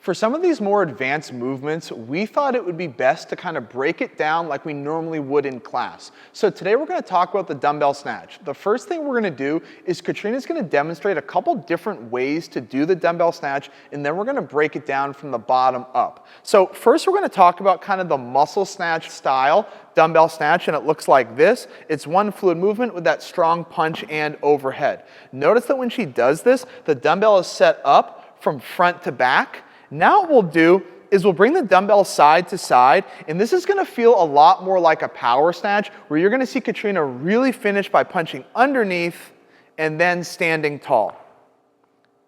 For some of these more advanced movements, we thought it would be best to kind of break it down like we normally would in class. So today we're going to talk about the dumbbell snatch. The first thing we're going to do is Katrina's going to demonstrate a couple different ways to do the dumbbell snatch, and then we're going to break it down from the bottom up. So first we're going to talk about kind of the muscle snatch style dumbbell snatch, and it looks like this. It's one fluid movement with that strong punch and overhead. Notice that when she does this, the dumbbell is set up from front to back. Now what we'll do is we'll bring the dumbbell side to side, and this is going to feel a lot more like a power snatch, where you're going to see Katrina really finish by punching underneath and then standing tall.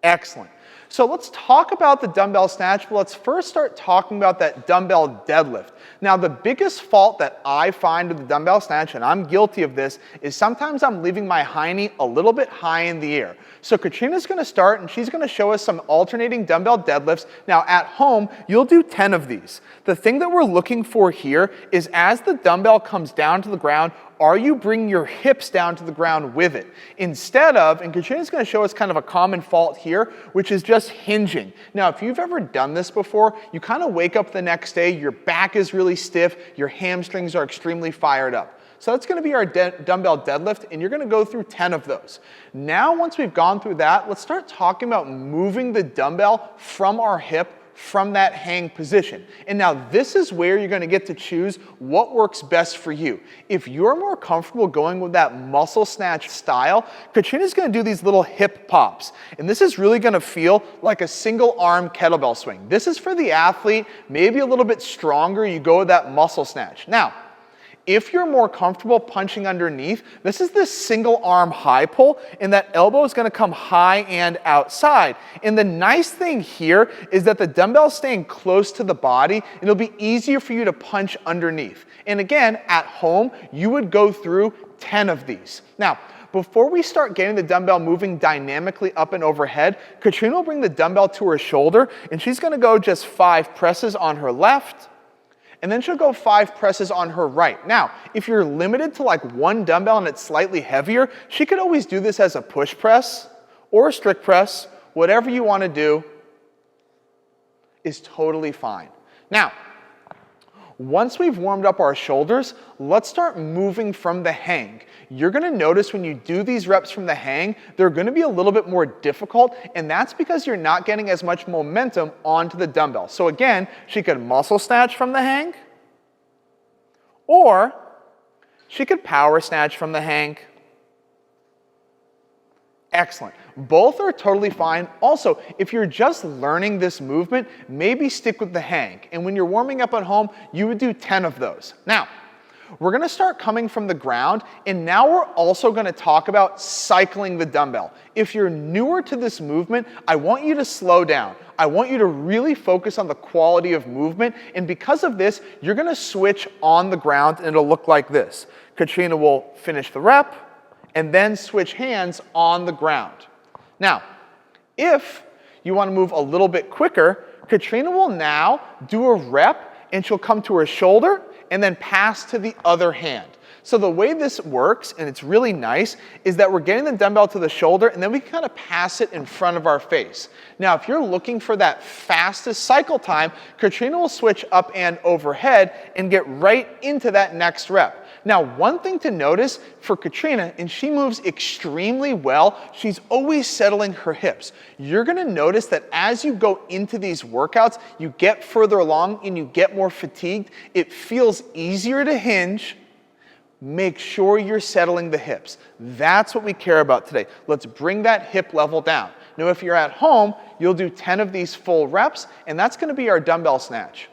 Excellent. So let's talk about the dumbbell snatch, but let's first start talking about that dumbbell deadlift. Now, the biggest fault that I find with the dumbbell snatch, and I'm guilty of this, is sometimes I'm leaving my high knee a little bit high in the air. So Katrina's going to start, and she's going to show us some alternating dumbbell deadlifts. Now, at home, you'll do 10 of these. The thing that we're looking for here is as the dumbbell comes down to the ground, are you bringing your hips down to the ground with it? Instead of, and Katrina's going to show us kind of a common fault here, which is just hinging. Now, if you've ever done this before, you kind of wake up the next day, your back is really stiff, your hamstrings are extremely fired up. So that's going to be our dumbbell deadlift, and you're going to go through 10 of those. Now, once we've gone through that, let's start talking about moving the dumbbell from our hip from that hang position. And now this is where you're going to get to choose what works best for you. If you're more comfortable going with that muscle snatch style, Katrina's going to do these little hip pops. And this is really going to feel like a single arm kettlebell swing. This is for the athlete, maybe a little bit stronger, you go with that muscle snatch. Now, if you're more comfortable punching underneath, this is this single arm high pull, and that elbow is going to come high and outside. And the nice thing here is that the dumbbell is staying close to the body, and it'll be easier for you to punch underneath. And again, at home, you would go through 10 of these. Now, before we start getting the dumbbell moving dynamically up and overhead, Katrina will bring the dumbbell to her shoulder, and she's going to go just 5 presses on her left, and then she'll go 5 presses on her right. Now, if you're limited to like one dumbbell and it's slightly heavier, she could always do this as a push press or a strict press. Whatever you want to do is totally fine. Now, once we've warmed up our shoulders, let's start moving from the hang. You're going to notice when you do these reps from the hang, they're going to be a little bit more difficult, and that's because you're not getting as much momentum onto the dumbbell. So again, she could muscle snatch from the hang, or she could power snatch from the hang. Excellent. Both are totally fine. Also, if you're just learning this movement, maybe stick with the hang. And when you're warming up at home, you would do 10 of those. Now, we're going to start coming from the ground, and now we're also going to talk about cycling the dumbbell. If you're newer to this movement, I want you to slow down. I want you to really focus on the quality of movement, and because of this, you're going to switch on the ground, and it'll look like this. Katrina will finish the rep, and then switch hands on the ground. Now, if you want to move a little bit quicker, Katrina will now do a rep, and she'll come to her shoulder, and then pass to the other hand. So the way this works, and it's really nice, is that we're getting the dumbbell to the shoulder, and then we kind of pass it in front of our face. Now, if you're looking for that fastest cycle time, Katrina will switch up and overhead and get right into that next rep. Now, one thing to notice for Katrina, and she moves extremely well, she's always settling her hips. You're going to notice that as you go into these workouts, you get further along and you get more fatigued. It feels easier to hinge. Make sure you're settling the hips. That's what we care about today. Let's bring that hip level down. Now, if you're at home, you'll do 10 of these full reps, and that's going to be our dumbbell snatch.